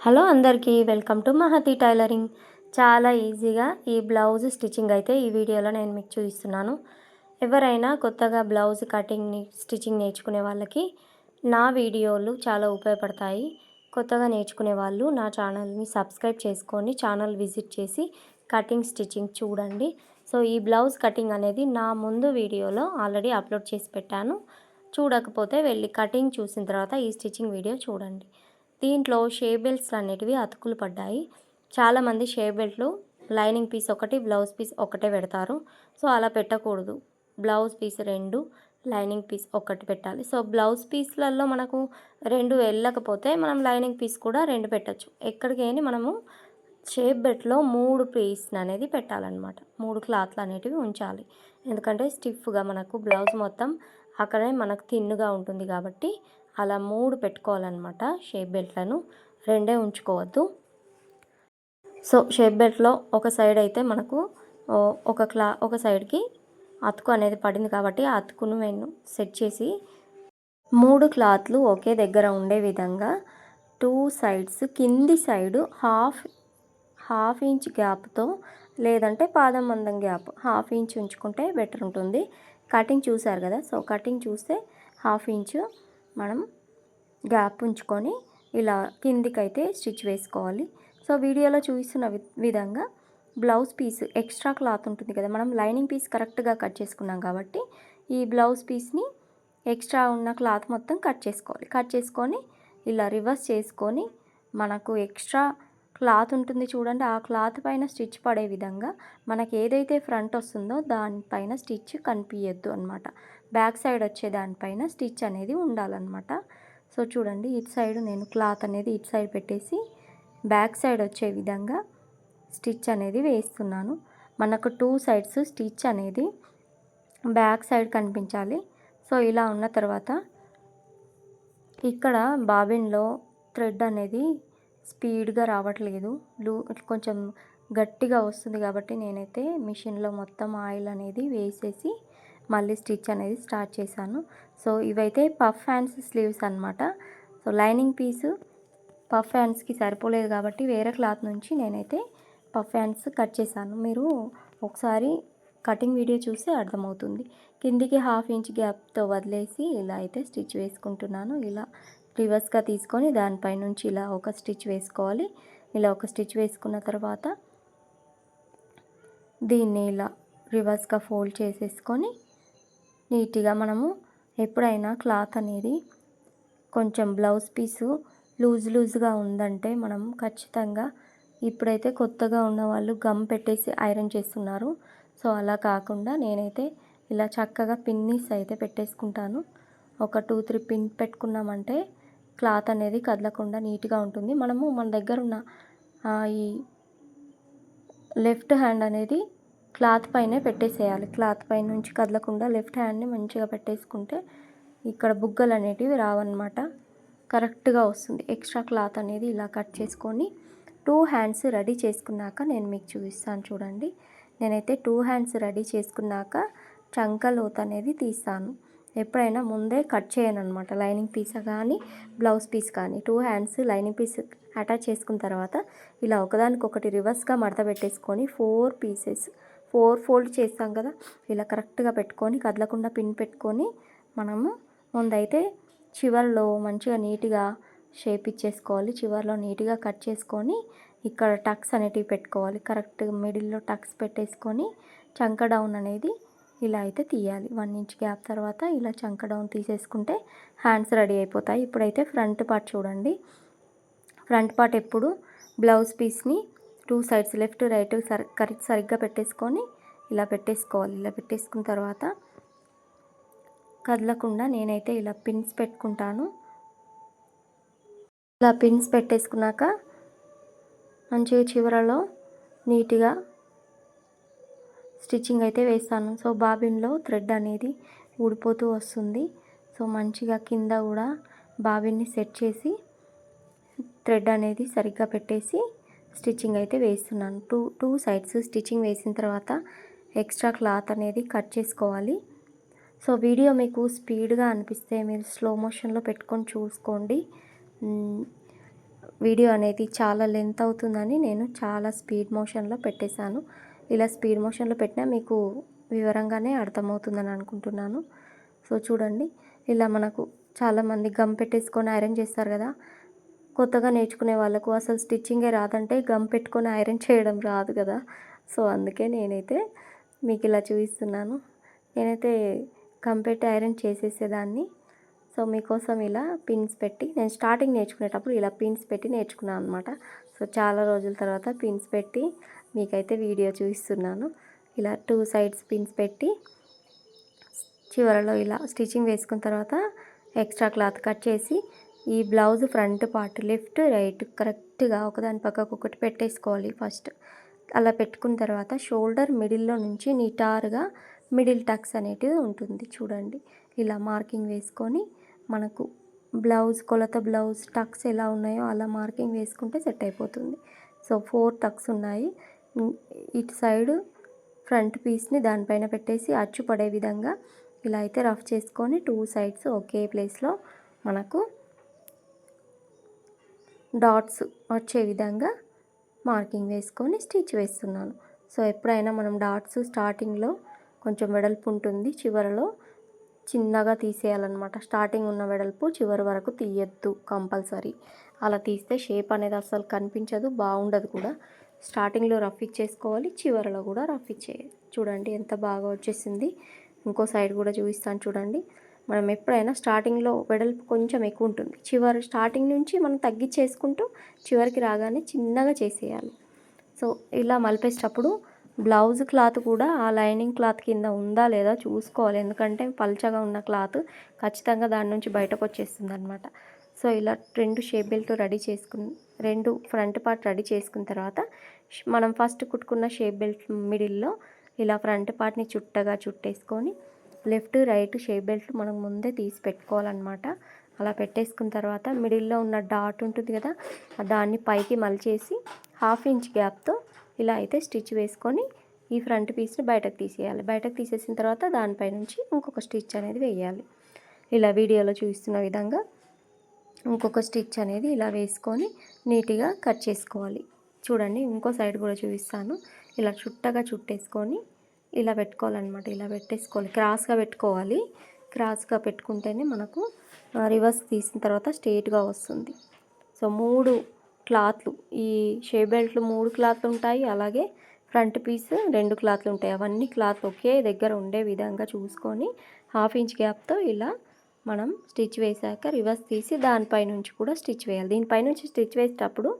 Hello అందరికీ welcome to Mahathi tailoring. చాలా ఈజీగా ఈ బ్లౌజ్ స్టిచ్చింగ్ అయితే ఈ వీడియోలో నేను మీకు చూపిస్తున్నాను. ఎవరైనా కొత్తగా బ్లౌజ్ స్టిచ్చింగ్ నేర్చుకునే వాళ్ళకి నా వీడియోలు చాలా ఉపయోగపడతాయి. కొత్తగా నేర్చుకునే వాళ్ళు నా ఛానల్ని సబ్స్క్రైబ్ చేసుకొని ఛానల్ విజిట్ చేసి కటింగ్ స్టిచ్చింగ్ చూడండి. సో ఈ బ్లౌజ్ కటింగ్ అనేది నా ముందు వీడియోలో ఆల్రెడీ అప్లోడ్ చేసి పెట్టాను. చూడకపోతే వెళ్ళి కటింగ్ చూసిన తర్వాత ఈ స్టిచ్చింగ్ వీడియో చూడండి. దీంట్లో షేప్ బెల్ట్స్ అనేటివి అతుకులు పడ్డాయి. చాలామంది షేప్ బెల్ట్లు లైనింగ్ పీస్ ఒకటి, బ్లౌజ్ పీస్ ఒకటే పెడతారు. సో అలా పెట్టకూడదు. బ్లౌజ్ పీస్ 2, లైనింగ్ పీస్ ఒకటి పెట్టాలి. సో బ్లౌజ్ పీస్లలో మనకు 2 వెళ్ళకపోతే మనం లైనింగ్ పీస్ కూడా 2 పెట్టచ్చు. ఎక్కడికైనా మనము షేప్ బెల్ట్లో 3 పీస్ అనేది పెట్టాలన్నమాట. 3 క్లాత్లు అనేటివి ఉంచాలి. ఎందుకంటే స్టిఫ్గా మనకు బ్లౌజ్ మొత్తం అక్కడే మనకు థిన్గా ఉంటుంది కాబట్టి అలా 3 పెట్టుకోవాలన్నమాట. షేప్ బెల్ట్లను 2 ఉంచుకోవద్దు. సో షేప్ బెల్ట్లో ఒక సైడ్ అయితే మనకు ఒక సైడ్కి అతుకు అనేది పడింది కాబట్టి ఆ అతుకును నేను సెట్ చేసి 3 క్లాత్లు ఒకే దగ్గర ఉండే విధంగా 2 సైడ్స్ కింది సైడు హాఫ్ ఇంచ్ గ్యాప్తో, లేదంటే పాదం మందం గ్యాప్ హాఫ్ ఇంచ్ ఉంచుకుంటే బెటర్ ఉంటుంది. కటింగ్ చూసారు కదా. సో కటింగ్ చూస్తే హాఫ్ ఇంచు మనం గ్యాప్ ఉంచుకొని ఇలా కిందికైతే స్టిచ్ వేసుకోవాలి. సో వీడియోలో చూపిస్తున్న విధంగా బ్లౌజ్ పీస్ ఎక్స్ట్రా క్లాత్ ఉంటుంది కదా, మనం లైనింగ్ పీస్ కరెక్ట్గా కట్ చేసుకున్నాం కాబట్టి ఈ బ్లౌజ్ పీస్ని ఎక్స్ట్రా ఉన్న క్లాత్ మొత్తం కట్ చేసుకోవాలి. కట్ చేసుకొని ఇలా రివర్స్ చేసుకొని మనకు ఎక్స్ట్రా క్లాత్ ఉంటుంది చూడండి, ఆ క్లాత్ పైన స్టిచ్ పడే విధంగా మనకి ఏదైతే ఫ్రంట్ వస్తుందో దానిపైన స్టిచ్ కనిపించద్దు అనమాట. బ్యాక్ సైడ్ వచ్చే దానిపైన స్టిచ్ అనేది ఉండాలన్నమాట. సో చూడండి, ఇటు సైడ్ నేను క్లాత్ అనేది ఇటు సైడ్ పెట్టేసి బ్యాక్ సైడ్ వచ్చే విధంగా స్టిచ్ అనేది వేస్తున్నాను. మనకు 2 సైడ్స్ స్టిచ్ అనేది బ్యాక్ సైడ్ కనిపించాలి. సో ఇలా ఉన్న తర్వాత ఇక్కడ బాబిన్లో థ్రెడ్ అనేది స్పీడ్గా రావట్లేదు, కొంచెం గట్టిగా వస్తుంది కాబట్టి నేనైతే మిషన్లో మొత్తం ఆయిల్ అనేది వేసేసి మళ్ళీ స్టిచ్ అనేది స్టార్ట్ చేశాను. సో ఇవైతే పఫ్ హ్యాండ్స్ స్లీవ్స్ అనమాట. సో లైనింగ్ పీసు పఫ్ హ్యాండ్స్కి సరిపోలేదు కాబట్టి వేరే క్లాత్ నుంచి నేనైతే పఫ్ హ్యాండ్స్ కట్ చేశాను. మీరు ఒకసారి కటింగ్ వీడియో చూస్తే అర్థమవుతుంది. కిందికి హాఫ్ ఇంచ్ గ్యాప్తో వదిలేసి ఇలా అయితే స్టిచ్ వేసుకుంటున్నాను. ఇలా రివర్స్గా తీసుకొని దానిపై నుంచి ఇలా ఒక స్టిచ్ వేసుకోవాలి. ఇలా ఒక స్టిచ్ వేసుకున్న తర్వాత దీన్ని ఇలా రివర్స్గా ఫోల్డ్ చేసేసుకొని నీట్గా మనము ఎప్పుడైనా క్లాత్ అనేది కొంచెం బ్లౌజ్ పీసు లూజ్గా ఉందంటే మనం ఖచ్చితంగా, ఇప్పుడైతే కొత్తగా ఉన్న వాళ్ళు గమ్ పెట్టేసి ఐరన్ చేస్తున్నారు. సో అలా కాకుండా నేనైతే ఇలా చక్కగా పిన్నీస్ అయితే పెట్టేసుకుంటాను. ఒక 2-3 పిన్ పెట్టుకున్నామంటే క్లాత్ అనేది కదలకుండా నీట్గా ఉంటుంది. మనము మన దగ్గర ఉన్న ఈ లెఫ్ట్ హ్యాండ్ అనేది క్లాత్ పైనే పెట్టేసేయాలి. క్లాత్ పైన నుంచి కదలకుండా లెఫ్ట్ హ్యాండ్ని మంచిగా పెట్టేసుకుంటే ఇక్కడ బుగ్గలు అనేటివి రావన్నమాట, కరెక్ట్గా వస్తుంది. ఎక్స్ట్రా క్లాత్ అనేది ఇలా కట్ చేసుకొని 2 హ్యాండ్స్ రెడీ చేసుకున్నాక నేను మీకు చూపిస్తాను చూడండి. నేనైతే 2 హ్యాండ్స్ రెడీ చేసుకున్నాక చంక లోత్ అనేది తీస్తాను. ఎప్పుడైనా ముందే కట్ చేయను అనమాట. లైనింగ్ పీస్ కానీ బ్లౌజ్ పీస్ కానీ 2 హ్యాండ్స్ లైనింగ్ పీస్ అటాచ్ చేసుకున్న తర్వాత ఇలా ఒకదానికొకటి రివర్స్గా మడత పెట్టేసుకొని 4 పీసెస్ 4 ఫోల్డ్ చేస్తాం కదా, ఇలా కరెక్ట్గా పెట్టుకొని కదలకుండా పిన్ పెట్టుకొని మనము ముందైతే చివర్లో మంచిగా నీట్గా షేప్ ఇచ్చేసుకోవాలి. చివర్లో నీట్గా కట్ చేసుకొని ఇక్కడ టక్స్ అనేటివి పెట్టుకోవాలి. కరెక్ట్గా మిడిల్లో టక్స్ పెట్టేసుకొని చంక డౌన్ అనేది ఇలా అయితే తీయాలి. 1 ఇంచ్ గ్యాప్ తర్వాత ఇలా చంక డౌన్ తీసేసుకుంటే హ్యాండ్స్ రెడీ అయిపోతాయి. ఇప్పుడైతే ఫ్రంట్ పార్ట్ చూడండి. ఫ్రంట్ పార్ట్ ఎప్పుడు బ్లౌజ్ పీస్ని 2 సైడ్స్ లెఫ్ట్ రైట్ సరిగ్గా పెట్టేసుకొని ఇలా పెట్టేసుకోవాలి. ఇలా పెట్టేసుకున్న తర్వాత కదలకుండా నేనైతే ఇలా పిన్స్ పెట్టుకుంటాను. ఇలా పిన్స్ పెట్టేసుకున్నాక మంచిగా చివరలో నీట్గా స్టిచ్చింగ్ అయితే వేస్తాను. సో బాబిన్లో థ్రెడ్ అనేది ఊడిపోతూ వస్తుంది. సో మంచిగా కింద కూడా బాబిన్ని సెట్ చేసి థ్రెడ్ అనేది సరిగ్గా పెట్టేసి స్టిచ్చింగ్ అయితే వేస్తున్నాను. 2 సైడ్స్ స్టిచ్చింగ్ వేసిన తర్వాత ఎక్స్ట్రా క్లాత్ అనేది కట్ చేసుకోవాలి. సో వీడియో మీకు స్పీడ్గా అనిపిస్తే మీరు స్లో మోషన్లో పెట్టుకొని చూసుకోండి. వీడియో అనేది చాలా లెంత్ అవుతుందని నేను చాలా స్పీడ్ మోషన్లో పెట్టేశాను. ఇలా స్పీడ్ మోషన్లో పెట్టినా మీకు వివరంగానే అర్థమవుతుందని అనుకుంటున్నాను. సో చూడండి, ఇలా మనకు చాలామంది గమ్ పెట్టేసుకొని ఐరన్ చేస్తారు కదా. కొత్తగా నేర్చుకునే వాళ్ళకు అసలు స్టిచ్చింగే రాదంటే గమ్ పెట్టుకొని ఐరన్ చేయడం రాదు కదా. సో అందుకే నేనైతే మీకు ఇలా చూపిస్తున్నాను. నేనైతే గమ్ పెట్టి ఐరన్ చేసేసేదాన్ని. సో మీకోసం ఇలా పిన్స్ పెట్టి, నేను స్టార్టింగ్ నేర్చుకునేటప్పుడు ఇలా పిన్స్ పెట్టి నేర్చుకున్నాను అనమాట. సో చాలా రోజుల తర్వాత పిన్స్ పెట్టి మీకైతే వీడియో చూపిస్తున్నాను. ఇలా 2 సైడ్స్ పిన్స్ పెట్టి చివరలో ఇలా స్టిచ్చింగ్ వేసుకున్న తర్వాత ఎక్స్ట్రా క్లాత్ కట్ చేసి ఈ blouse front part left right కరెక్ట్గా ఒకదాని పక్కకు ఒకటి పెట్టేసుకోవాలి ఫస్ట్. అలా పెట్టుకున్న తర్వాత షోల్డర్ మిడిల్లో నుంచి నిటారుగా మిడిల్ టక్స్ అనేటివి ఉంటుంది చూడండి. ఇలా మార్కింగ్ వేసుకొని మనకు బ్లౌజ్ కొలత బ్లౌజ్ టక్స్ ఎలా ఉన్నాయో అలా మార్కింగ్ వేసుకుంటే సెట్ అయిపోతుంది. సో 4 టక్స్ ఉన్నాయి. ఇటు సైడు ఫ్రంట్ పీస్ని దానిపైన పెట్టేసి అచ్చు పడే విధంగా ఇలా అయితే రఫ్ చేసుకొని 2 సైడ్స్ ఒకే ప్లేస్లో మనకు డాట్స్ వచ్చే విధంగా మార్కింగ్ వేసుకొని స్టిచ్ వేస్తున్నాను. సో ఎప్పుడైనా మనం డాట్స్ స్టార్టింగ్లో కొంచెం వెడల్పు ఉంటుంది, చివరలో చిన్నగా తీసేయాలన్నమాట. స్టార్టింగ్ ఉన్న వెడల్పు చివరి వరకు తీయొద్దు కంపల్సరీ. అలా తీస్తే షేప్ అనేది అస్సలు కనిపించదు, బాగుండదు కూడా. స్టార్టింగ్లో రఫ్ ఇచ్చేసుకోవాలి, చివరిలో కూడా రఫ్ ఇచ్చేయాలి. చూడండి ఎంత బాగా వచ్చేసింది. ఇంకో సైడ్ కూడా చూపిస్తాను చూడండి. మనం ఎప్పుడైనా స్టార్టింగ్లో వెడల్పు కొంచెం ఎక్కువ ఉంటుంది, స్టార్టింగ్ నుంచి మనం తగ్గించేసుకుంటూ చివరికి రాగానే చిన్నగా చేసేయాలి. సో ఇలా మలిపేసేటప్పుడు బ్లౌజ్ క్లాత్ కూడా ఆ లైనింగ్ క్లాత్ కింద ఉందా లేదా చూసుకోవాలి. ఎందుకంటే పల్చగా ఉన్న క్లాత్ ఖచ్చితంగా దాని నుంచి బయటకు వచ్చేస్తుంది అనమాట. సో ఇలా 2 షేప్ బెల్ట్ రెడీ చేసుకుని 2 ఫ్రంట్ పార్ట్ రెడీ చేసుకున్న తర్వాత మనం ఫస్ట్ కుట్టుకున్న షేప్ బెల్ట్ మిడిల్లో ఇలా ఫ్రంట్ పార్ట్ని చుట్టగా చుట్టేసుకొని లెఫ్ట్ రైట్ షేప్ బెల్ట్ మనం ముందే తీసి పెట్టుకోవాలన్నమాట. అలా పెట్టేసుకున్న తర్వాత మిడిల్లో ఉన్న డాట్ ఉంటుంది కదా, దాన్ని పైకి మలిచేసి 1/2 ఇంచ్ గ్యాప్తో ఇలా అయితే స్టిచ్ వేసుకొని ఈ ఫ్రంట్ పీస్ని బయటకు తీసేయాలి. బయటకు తీసేసిన తర్వాత దానిపై నుంచి ఇంకొక స్టిచ్ అనేది వేయాలి. ఇలా వీడియోలో చూపిస్తున్న విధంగా ఇంకొక స్టిచ్ అనేది ఇలా వేసుకొని నీట్గా కట్ చేసుకోవాలి. చూడండి ఇంకో సైడ్ కూడా చూపిస్తాను. ఇలా చుట్టగా చుట్టేసుకొని ఇలా పెట్టుకోవాలన్నమాట. ఇలా పెట్టేసుకోవాలి, క్రాస్గా పెట్టుకోవాలి. క్రాస్గా పెట్టుకుంటేనే మనకు రివర్స్ తీసిన తర్వాత స్ట్రెయిట్గా వస్తుంది. సో 3 క్లాత్లు, ఈ షేప్ బెల్ట్లు 3 క్లాత్లు ఉంటాయి, అలాగే ఫ్రంట్ పీస్ 2 క్లాత్లు ఉంటాయి. అవన్నీ క్లాత్లు ఒకే దగ్గర ఉండే విధంగా చూసుకొని 1/2 ఇంచ్ గ్యాప్తో ఇలా మనం స్టిచ్ వేసాక రివర్స్ తీసి దానిపై నుంచి కూడా స్టిచ్ వేయాలి. దీనిపై నుంచి స్టిచ్ వేసేటప్పుడు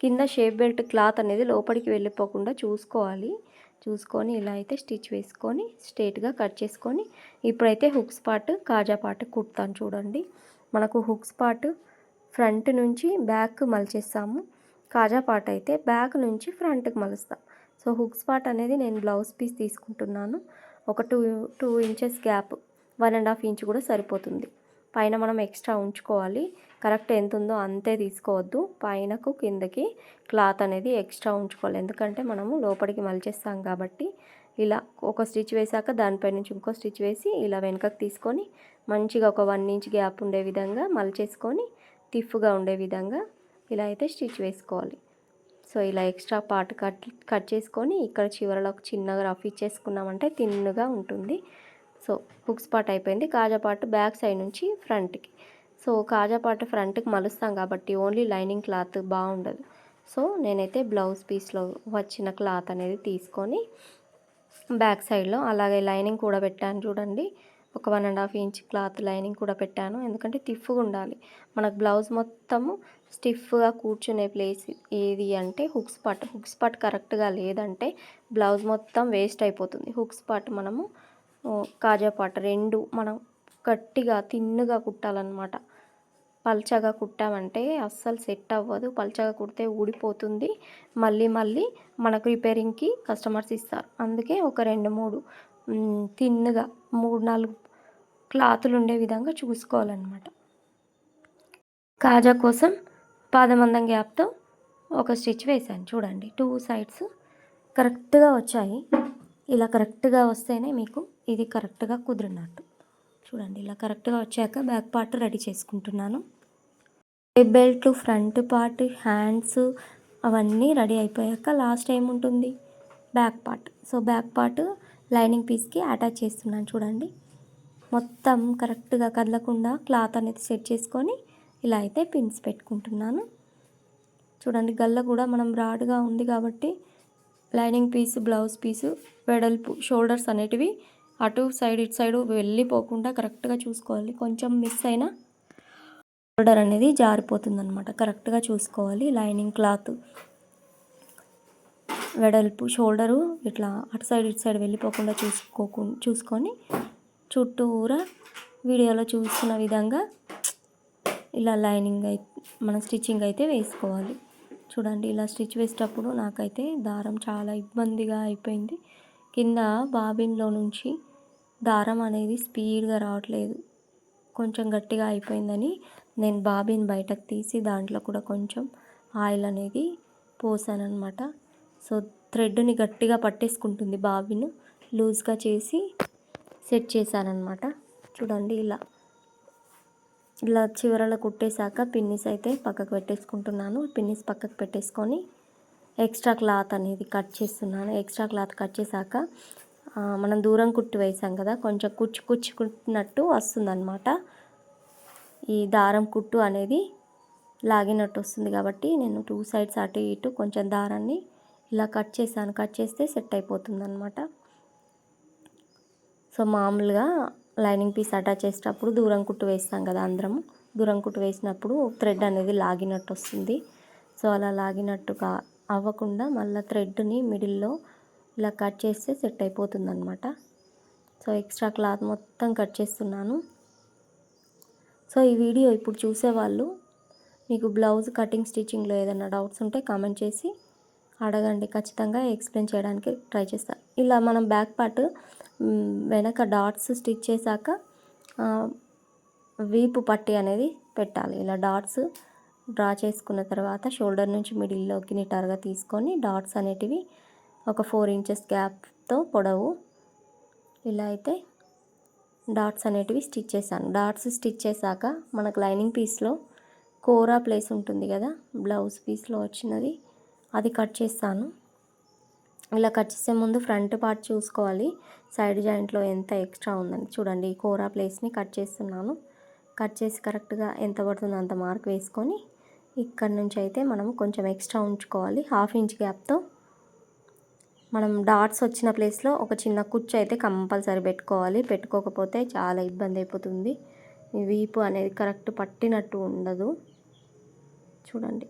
కింద షేప్ బెల్ట్ క్లాత్ అనేది లోపలికి వెళ్ళిపోకుండా చూసుకోవాలి. చూసుకొని ఇలా అయితే స్టిచ్ వేసుకొని స్ట్రైట్గా కట్ చేసుకొని ఇప్పుడైతే హుక్స్ పార్ట్ కాజా పార్ట్ కుడతాను చూడండి. మనకు హుక్స్ పార్ట్ ఫ్రంట్ నుంచి బ్యాక్ మలిచేస్తాము, కాజా పార్ట్ అయితే బ్యాక్ నుంచి ఫ్రంట్కి మలుస్తాం. సో హుక్స్ పార్ట్ అనేది నేను బ్లౌజ్ పీస్ తీసుకుంటున్నాను. ఒక 2 ఇంచెస్ గ్యాప్, 1.5 ఇంచ్ కూడా సరిపోతుంది. పైన మనం ఎక్స్ట్రా ఉంచుకోవాలి. కరెక్ట్ ఎంత ఉందో అంతే తీసుకోవద్దు, పైనకు కిందకి క్లాత్ అనేది ఎక్స్ట్రా ఉంచుకోవాలి. ఎందుకంటే మనము లోపలికి మలిచేస్తాం కాబట్టి. ఇలా ఒక స్టిచ్ వేసాక దానిపై నుంచి ఇంకో స్టిచ్ వేసి ఇలా వెనకకు తీసుకొని మంచిగా ఒక 1 ఇంచ్ గ్యాప్ ఉండే విధంగా మలిచేసుకొని టిఫ్గా ఉండే విధంగా ఇలా అయితే స్టిచ్ వేసుకోవాలి. సో ఇలా ఎక్స్ట్రా పార్ట్ కట్ చేసుకొని ఇక్కడ చివరలో చిన్నగా రఫ్ ఇచ్చేసుకున్నామంటే తిన్నుగా ఉంటుంది. సో హుక్స్ పార్ట్ అయిపోయింది. కాజా పార్ట్ బ్యాక్ సైడ్ నుంచి ఫ్రంట్కి. సో కాజా పార్ట్ ఫ్రంట్కి మలుస్తాం కాబట్టి ఓన్లీ లైనింగ్ క్లాత్ బాగుండదు. సో నేనైతే బ్లౌజ్ పీస్లో వచ్చిన క్లాత్ అనేది తీసుకొని బ్యాక్ సైడ్లో అలాగే లైనింగ్ కూడా పెట్టాను చూడండి. ఒక 1.5 ఇంచ్ క్లాత్ లైనింగ్ కూడా పెట్టాను. ఎందుకంటే తిఫ్గా ఉండాలి. మనకు బ్లౌజ్ మొత్తము స్టిఫ్గా కూర్చునే ప్లేస్ ఏది అంటే హుక్స్ పార్ట్. హుక్స్ పార్ట్ కరెక్ట్గా లేదంటే బ్లౌజ్ మొత్తం వేస్ట్ అయిపోతుంది. హుక్స్ పార్ట్ మనము కాజా పార్ట్ 2 మనం గట్టిగా తిన్నుగా కుట్టాలన్నమాట. పల్చగా కుట్టామంటే అస్సలు సెట్ అవ్వదు. పల్చగా కుడితే ఊడిపోతుంది. మళ్ళీ మనకు రిపేరింగ్కి కస్టమర్స్ ఇస్తారు. అందుకే ఒక 2-3 తిన్నుగా 3-4 క్లాతులు ఉండే విధంగా చూసుకోవాలన్నమాట. కాజా కోసం పాదమందం గ్యాప్తో ఒక స్టిచ్ వేసాను చూడండి. 2 సైడ్స్ కరెక్ట్గా వచ్చాయి. ఇలా కరెక్ట్గా వస్తేనే మీకు ఇది కరెక్ట్గా కుదిరినట్టు. చూడండి ఇలా కరెక్ట్గా వచ్చాక బ్యాక్ పార్ట్ రెడీ చేసుకుంటున్నాను. బెల్ట్, ఫ్రంట్ పార్ట్, హ్యాండ్స్ అవన్నీ రెడీ అయిపోయాక లాస్ట్ ఏముంటుంది, back part. So back part lining పీస్కి అటాచ్ చేస్తున్నాను చూడండి. మొత్తం కరెక్ట్గా కదలకుండా క్లాత్ అనేది సెట్ చేసుకొని ఇలా అయితే పిన్స్ పెట్టుకుంటున్నాను చూడండి. గల్ల కూడా మనం బ్రాడ్గా ఉంది కాబట్టి లైనింగ్ పీస్, బ్లౌజ్ పీసు వెడల్పు, షోల్డర్స్ అనేటివి అటు సైడ్ ఇటు సైడ్ వెళ్ళిపోకుండా కరెక్ట్గా చూసుకోవాలి. కొంచెం మిస్ అయినా షోల్డర్ అనేది జారిపోతుంది అనమాట. కరెక్ట్గా చూసుకోవాలి. లైనింగ్ క్లాత్ వెడల్పు, షోల్డరు ఇట్లా అటు సైడ్ ఇటు సైడ్ వెళ్ళిపోకుండా చూసుకొని చుట్టూరా వీడియోలో చూస్తున్న విధంగా ఇలా లైనింగ్ మన స్టిచ్చింగ్ అయితే వేసుకోవాలి చూడండి. ఇలా స్టిచ్ వేసేటప్పుడు నాకైతే దారం చాలా ఇబ్బందిగా అయిపోయింది. కింద బాబిన్లో నుంచి దారం అనేది స్పీడ్గా రావట్లేదు, కొంచెం గట్టిగా అయిపోయిందని నేను బాబిన్ బయటకు తీసి దాంట్లో కూడా కొంచెం ఆయిల్ అనేది పోసానమాట. సో థ్రెడ్ని గట్టిగా పట్టేసుకుంటుంది బాబిన్, లూజ్గా చేసి సెట్ చేశానమాట చూడండి. ఇలా చివరలో కుట్టేశాక పిన్నిస్ అయితే పక్కకు పెట్టేసుకుంటున్నాను. పిన్నిస్ పక్కకు పెట్టేసుకొని ఎక్స్ట్రా క్లాత్ అనేది కట్ చేస్తున్నాను. ఎక్స్ట్రా క్లాత్ కట్ చేశాక మనం దూరం కుట్టు వేసాం కదా, కొంచెం కుట్టినట్టు వస్తుందన్నమాట. ఈ దారం కుట్టు అనేది లాగినట్టు వస్తుంది కాబట్టి నేను 2 సైడ్స్ అటు ఇటు కొంచెం దారాన్ని ఇలా కట్ చేశాను. కట్ చేస్తే సెట్ అయిపోతుంది అనమాట. సో మామూలుగా లైనింగ్ పీస్ అటాచ్ చేసేటప్పుడు దూరం కుట్టు వేస్తాం కదా, అందరము దూరం కుట్టు వేసినప్పుడు థ్రెడ్ అనేది లాగినట్టు వస్తుంది. సో అలా లాగినట్టుగా అవ్వకుండా మళ్ళీ థ్రెడ్ని మిడిల్లో ఇలా కట్ చేస్తే సెట్ అయిపోతుంది అనమాట. సో ఎక్స్ట్రా క్లాత్ మొత్తం కట్ చేస్తున్నాను. సో ఈ వీడియో ఇప్పుడు చూసేవాళ్ళు మీకు బ్లౌజ్ కటింగ్ స్టిచ్చింగ్లో ఏదైనా డౌట్స్ ఉంటే కామెంట్ చేసి అడగండి, ఖచ్చితంగా ఎక్స్ప్లెయిన్ చేయడానికి ట్రై చేస్తాను. ఇలా మనం బ్యాక్ పార్ట్ వెనక డాట్స్ స్టిచ్ చేశాక వీపు పట్టి అనేది పెట్టాలి. ఇలా డాట్స్ డ్రా చేసుకున్న తర్వాత షోల్డర్ నుంచి మిడిల్లోకి నిటారుగా తీసుకొని డాట్స్ అనేటివి ఒక 4 ఇంచెస్ గ్యాప్తో పొడవు ఇలా అయితే డాట్స్ అనేటివి స్టిచ్ చేశాను. డాట్స్ స్టిచ్ చేశాక మనకు లైనింగ్ పీస్లో కోరా ప్లేస్ ఉంటుంది కదా, బ్లౌజ్ పీస్లో వచ్చినది అది కట్ చేస్తాను. ఇలా కట్ చేసే ముందు ఫ్రంట్ పార్ట్ చూసుకోవాలి, సైడ్ జాయింట్లో ఎంత ఎక్స్ట్రా ఉందని చూడండి. ఈ కోరా ప్లేస్ని కట్ చేస్తున్నాను. కట్ చేసి కరెక్ట్గా ఎంత పడుతుందో అంత మార్క్ వేసుకొని ఇక్కడ నుంచి అయితే మనం కొంచెం ఎక్స్ట్రా ఉంచుకోవాలి. 1/2 ఇంచ్ గ్యాప్తో మనం డాట్స్ వచ్చిన ప్లేస్లో ఒక చిన్న కుచ్చు అయితే కంపల్సరీ పెట్టుకోవాలి. పెట్టుకోకపోతే చాలా ఇబ్బంది అయిపోతుంది. ఈ వీపు అనేది కరెక్ట్ పట్టినట్టు ఉండదు చూడండి.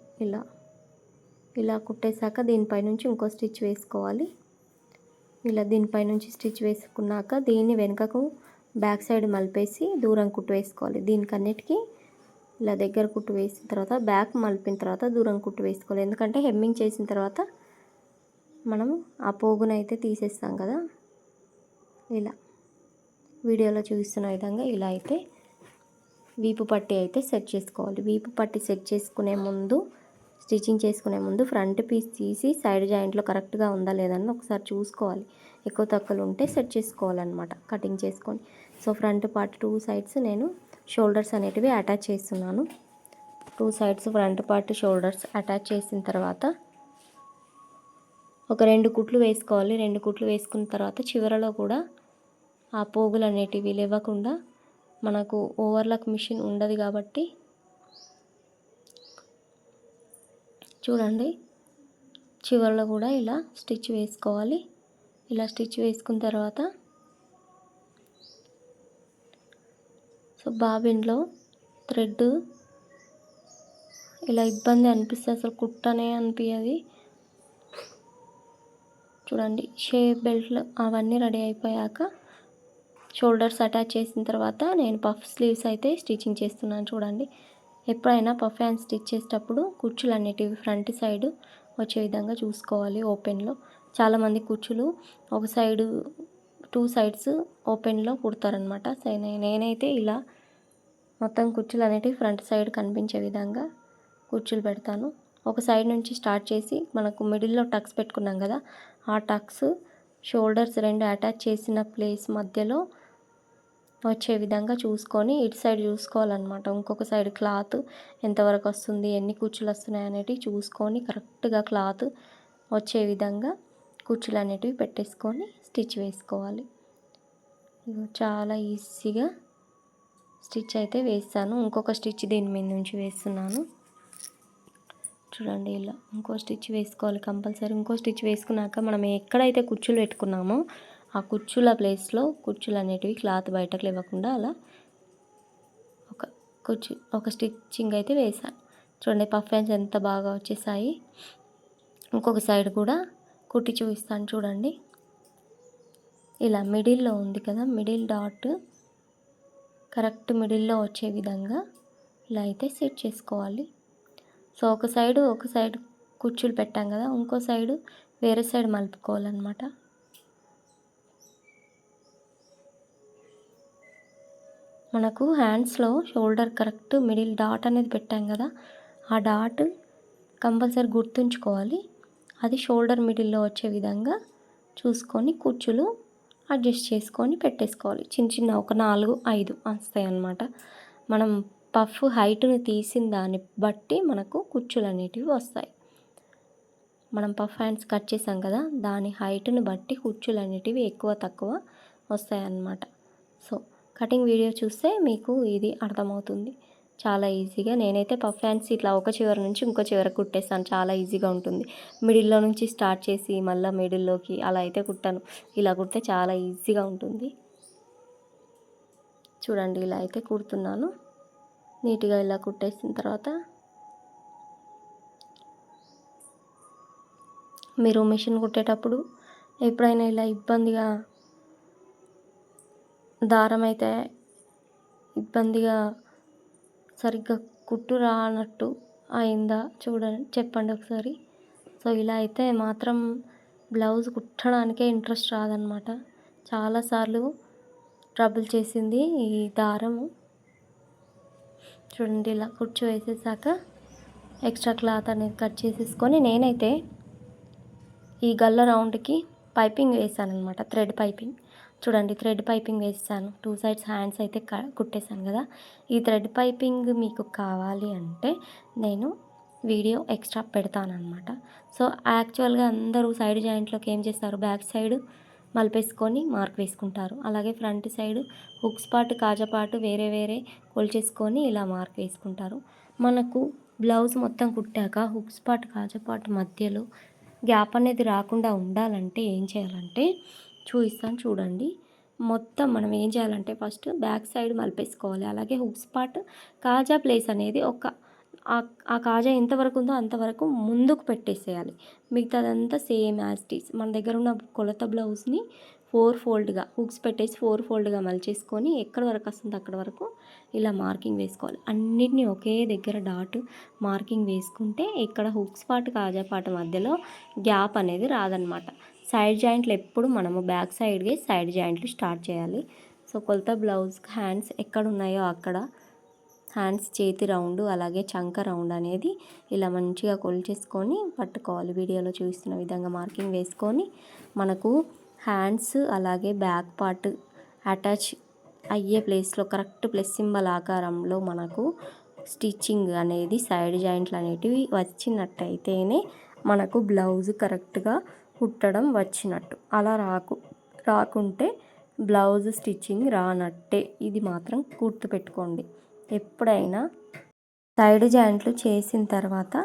ఇలా కుట్టేశాక దీనిపై నుంచి ఇంకో స్టిచ్ వేసుకోవాలి. ఇలా దీనిపై నుంచి స్టిచ్ వేసుకున్నాక దీన్ని వెనుకకు బ్యాక్ సైడ్ మలిపేసి దూరం కుట్టు వేసుకోవాలి. దీనికన్నిటికీ ఇలా దగ్గర కుట్టు వేసిన తర్వాత బ్యాక్ మలిపిన తర్వాత దూరం కుట్టు వేసుకోవాలి. ఎందుకంటే హెమ్మింగ్ చేసిన తర్వాత మనము ఆ పోగునైతే తీసేస్తాం కదా. ఇలా వీడియోలో చూస్తున్న విధంగా ఇలా అయితే వీపు పట్టి అయితే సెట్ చేసుకోవాలి. వీపు పట్టి సెట్ చేసుకునే ముందు, స్టిచ్చింగ్ చేసుకునే ముందు ఫ్రంట్ పీస్ తీసి సైడ్ జాయింట్లో కరెక్ట్గా ఉందా లేదని ఒకసారి చూసుకోవాలి. ఎక్కువ తక్కువలు ఉంటే సెట్ చేసుకోవాలన్నమాట కటింగ్ చేసుకొని. సో ఫ్రంట్ పార్ట్ 2 సైడ్స్ నేను షోల్డర్స్ అనేటివి అటాచ్ చేస్తున్నాను. 2 sides front part shoulders attach చేసిన తర్వాత ఒక 2 కుట్లు వేసుకోవాలి. 2 కుట్లు వేసుకున్న తర్వాత చివరలో కూడా ఆ పోగులు అనేటివి లేవకుండా మనకు ఓవర్లాక్ మిషన్ ఉండదు కాబట్టి చూడండి చివరిలో కూడా ఇలా స్టిచ్ వేసుకోవాలి. ఇలా స్టిచ్ వేసుకున్న తర్వాత సో బాబిన్లో థ్రెడ్ ఇలా ఇబ్బంది అనిపిస్తుంది, అసలు కుట్టనే అనిపించదు చూడండి. షేప్ బెల్ట్లు అవన్నీ రెడీ అయిపోయాక షోల్డర్స్ అటాచ్ చేసిన తర్వాత నేను పఫ్ స్లీవ్స్ అయితే స్టిచ్చింగ్ చేస్తున్నాను చూడండి. ఎప్పుడైనా పఫ్ హ్యాండ్ స్టిచ్ చేసేటప్పుడు కుచ్చులు అనేటివి ఫ్రంట్ సైడ్ వచ్చే విధంగా చూసుకోవాలి. ఓపెన్లో చాలామంది కుచ్చులు ఒక సైడు 2 సైడ్స్ ఓపెన్లో కుడతారనమాట. నేనైతే ఇలా మొత్తం కుచ్చులు అనేటివి ఫ్రంట్ సైడ్ కనిపించే విధంగా కుచ్చులు పెడతాను. ఒక సైడ్ నుంచి స్టార్ట్ చేసి మనకు మిడిల్లో టక్స్ పెట్టుకున్నాం కదా, ఆ టక్స్ షోల్డర్స్ 2 అటాచ్ చేసిన ప్లేస్ మధ్యలో వచ్చే విధంగా చూసుకొని ఇటు సైడ్ చూసుకోవాలన్నమాట. ఇంకొక సైడ్ క్లాత్ ఎంతవరకు వస్తుంది, ఎన్ని కుచ్చులు వస్తున్నాయి అనేటివి చూసుకొని కరెక్ట్గా క్లాత్ వచ్చే విధంగా కుచ్చులు అనేటివి పెట్టేసుకొని స్టిచ్ వేసుకోవాలి. చాలా ఈజీగా స్టిచ్ అయితే వేస్తాను. ఇంకొక స్టిచ్ దీని మీద నుంచి వేస్తున్నాను. చూడండి, ఇలా ఇంకో స్టిచ్ వేసుకోవాలి కంపల్సరీ. ఇంకో స్టిచ్ వేసుకున్నాక మనం ఎక్కడైతే కుచ్చులు పెట్టుకున్నామో ఆ కుచ్చుల ప్లేస్లో కుచ్చులు అనేటివి క్లాత్ బయటకు లేవకుండా అలా ఒక స్టిచ్చింగ్ అయితే వేసాను. చూడండి, పఫ్ హ్యాండ్స్ ఎంత బాగా వచ్చేసాయి. ఇంకొక సైడ్ కూడా కుట్టి చూపిస్తాను చూడండి. ఇలా మిడిల్లో ఉంది కదా, మిడిల్ డాట్ కరెక్ట్ మిడిల్లో వచ్చే విధంగా ఇలా అయితే సెట్ చేసుకోవాలి. సో ఒక సైడు కుచ్చులు పెట్టాం కదా, ఇంకో సైడు వేరే సైడ్ మలుపుకోవాలన్నమాట. మనకు హ్యాండ్స్లో షోల్డర్ కరెక్ట్ మిడిల్ డాట్ అనేది పెట్టాం కదా, ఆ డాట్ కంపల్సరీ గుర్తుంచుకోవాలి. అది షోల్డర్ మిడిల్లో వచ్చే విధంగా చూసుకొని కుచ్చులు అడ్జస్ట్ చేసుకొని పెట్టేసుకోవాలి. చిన్న చిన్న ఒక 4, 5 వస్తాయి అన్నమాట. మనం పఫ్ హైట్ని తీసిన దాన్ని బట్టి మనకు కుచ్చులు అనేటివి వస్తాయి. మనం పఫ్ హ్యాండ్స్ కట్ చేసాం కదా, దాని హైట్ని బట్టి కుచ్చులు అనేటివి ఎక్కువ తక్కువ వస్తాయి అన్నమాట. సో కటింగ్ వీడియో చూస్తే మీకు ఇది అర్థమవుతుంది. చాలా ఈజీగా నేనైతే పఫ్ హ్యాండ్స్ ఇట్లా ఒక చివరి నుంచి ఇంకో చివరకు కుట్టేస్తాను. చాలా ఈజీగా ఉంటుంది. మిడిల్లో నుంచి స్టార్ట్ చేసి మళ్ళీ మిడిల్లోకి అలా అయితే కుట్టాను. ఇలా కుడితే చాలా ఈజీగా ఉంటుంది. చూడండి, ఇలా అయితే కుడుతున్నాను. నీట్గా ఇలా కుట్టేసిన తర్వాత మీరు మిషన్ కుట్టేటప్పుడు ఎప్పుడైనా ఇలా ఇబ్బందిగా దారం అయితే ఇబ్బందిగా సరిగ్గా కుట్టు రానట్టు అయిందా చెప్పండి ఒకసారి. సో ఇలా అయితే మాత్రం బ్లౌజ్ కుట్టడానికే ఇంట్రెస్ట్ రాదనమాట. చాలాసార్లు ట్రబుల్ చేసింది ఈ దారము. చూడండి, ఇలా కుర్చీ వేసేసాక ఎక్స్ట్రా క్లాత్ అనేది కట్ చేసేసుకొని నేనైతే ఈ గల్ల రౌండ్కి పైపింగ్ వేసాను అనమాట, థ్రెడ్ పైపింగ్. చూడండి, థ్రెడ్ పైపింగ్ వేసాను. 2 సైడ్స్ హ్యాండ్స్ అయితే కుట్టేశాను కదా. ఈ థ్రెడ్ పైపింగ్ మీకు కావాలి అంటే నేను వీడియో ఎక్స్ట్రా పెడతానమాట. సో యాక్చువల్గా అందరూ సైడ్ జాయింట్లోకి ఏం చేస్తారు, బ్యాక్ సైడ్ మలిపేసుకొని మార్క్ వేసుకుంటారు. అలాగే ఫ్రంట్ సైడ్ హుక్స్ పార్ట్ కాజా పార్ట్ వేరే వేరే కొలిచేసుకొని ఇలా మార్క్ వేసుకుంటారు. మనకు బ్లౌజ్ మొత్తం కుట్టాక హుక్స్ పార్ట్ కాజా పార్ట్ మధ్యలో గ్యాప్ అనేది రాకుండా ఉండాలంటే ఏం చేయాలంటే చూపిస్తాను చూడండి. మొత్తం మనం ఏం చేయాలంటే ఫస్ట్ బ్యాక్ సైడ్ మలిపేసుకోవాలి. అలాగే హుక్స్ పార్ట్ కాజా ప్లేస్ అనేది ఆ కాజా ఎంతవరకు ఉందో అంతవరకు ముందుకు పెట్టేసేయాలి. మిగతాదంతా సేమ్ యాజ్ ఇట్ ఈస్. మన దగ్గర ఉన్న కొలత బ్లౌజ్ని 4 ఫోల్డ్గా హుక్స్ పెట్టేసి 4 ఫోల్డ్గా మలిచేసుకొని ఎక్కడ వరకు వస్తుందో అక్కడ వరకు ఇలా మార్కింగ్ వేసుకోవాలి. అన్నిటినీ ఒకే దగ్గర డాట్ మార్కింగ్ వేసుకుంటే ఇక్కడ హుక్స్ పార్ట్ కాజా పార్ట్ మధ్యలో గ్యాప్ అనేది రాదనమాట. సైడ్ జాయింట్లు ఎప్పుడు మనము బ్యాక్ సైడ్కి సైడ్ జాయింట్లు స్టార్ట్ చేయాలి. సో కొలత బ్లౌజ్ హ్యాండ్స్ ఎక్కడ ఉన్నాయో అక్కడ హ్యాండ్స్ చేతి రౌండ్ అలాగే చంక రౌండ్ అనేది ఇలా మంచిగా కొలిచేసుకొని పట్టుకోవాలి. వీడియోలో చూస్తున్న విధంగా మార్కింగ్ వేసుకొని మనకు హ్యాండ్స్ అలాగే బ్యాక్ పార్ట్ అటాచ్ అయ్యే ప్లేస్లో కరెక్ట్ ప్లస్ సింబల్ ఆకారంలో మనకు స్టిచ్చింగ్ అనేది సైడ్ జాయింట్లు అనేటివి వచ్చినట్టయితేనే మనకు బ్లౌజ్ కరెక్ట్గా కుట్టడం వచ్చినట్టు. అలా రాకుంటే బ్లౌజ్ స్టిచ్చింగ్ రానట్టే. ఇది మాత్రం గుర్తుపెట్టుకోండి. ఎప్పుడైనా సైడ్ జాయింట్లు చేసిన తర్వాత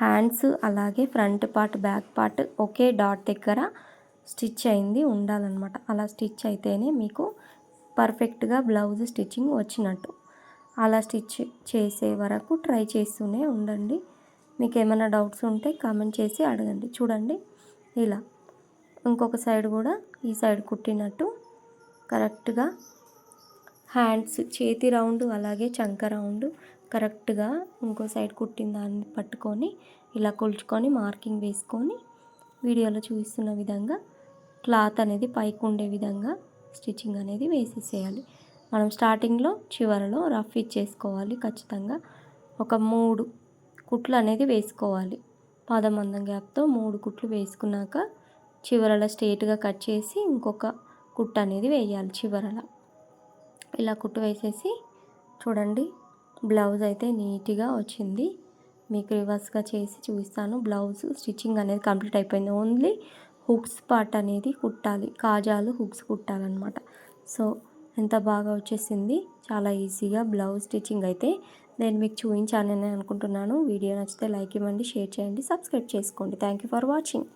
హ్యాండ్స్ అలాగే front part back part okay dot దగ్గర స్టిచ్ అయింది ఉండాలన్నమాట. అలా స్టిచ్ అయితేనే మీకు పర్ఫెక్ట్గా బ్లౌజ్ స్టిచ్చింగ్ వచ్చినట్టు. అలా స్టిచ్ చేసే వరకు ట్రై చేస్తూనే ఉండండి. మీకు ఏమైనా డౌట్స్ ఉంటే కామెంట్ చేసి అడగండి. చూడండి, ఇలా ఇంకొక సైడ్ కూడా ఈ సైడ్ కుట్టినట్టు కరెక్ట్గా హ్యాండ్స్ చేతి రౌండ్ అలాగే చంక రౌండ్ కరెక్ట్గా ఇంకో సైడ్ కుట్టిన దాన్ని పట్టుకొని ఇలా కొలుచుకొని మార్కింగ్ వేసుకొని వీడియోలో చూపిస్తున్న విధంగా క్లాత్ అనేది పైకి ఉండే విధంగా స్టిచ్చింగ్ అనేది వేసేసేయాలి. మనం స్టార్టింగ్లో చివరలో రఫ్ ఇచ్చేసుకోవాలి. ఖచ్చితంగా ఒక 3 కుట్లు అనేది వేసుకోవాలి. పాదమందం గ్యాప్తో 3 కుట్లు వేసుకున్నాక చివరలో స్ట్రేట్గా కట్ చేసి ఇంకొక కుట్టు అనేది వేయాలి చివరల. ఇలా కుట్టు వేసేసి చూడండి బ్లౌజ్ అయితే నీట్గా వచ్చింది. మీకు రివర్స్గా చేసి చూపిస్తాను. బ్లౌజ్ స్టిచ్చింగ్ అనేది కంప్లీట్ అయిపోయింది. ఓన్లీ హుక్స్ పార్ట్ అనేది కుట్టాలి, కాజాలు హుక్స్ కుట్టాలన్నమాట. సో ఎంత బాగా వచ్చేసింది, చాలా ఈజీగా బ్లౌజ్ స్టిచ్చింగ్ అయితే నేను మీకు చూపించానని అనుకుంటున్నాను. వీడియో నచ్చితే లైక్ ఇవ్వండి, షేర్ చేయండి, సబ్స్క్రైబ్ చేసుకోండి. Thank you for watching.